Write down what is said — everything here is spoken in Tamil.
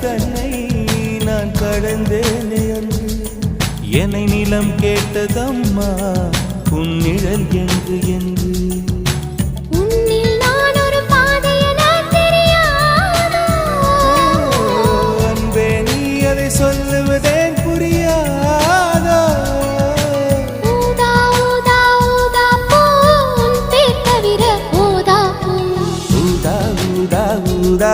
தன்னை நான் கடந்தேனே அன்று என்னை நிலம் கேட்டதம்மா உன் நிழல் என்று என்று அன்பே நீ அதை சொல்லுவதேன் புரியாதோ ஊதா ஊதா ஊதா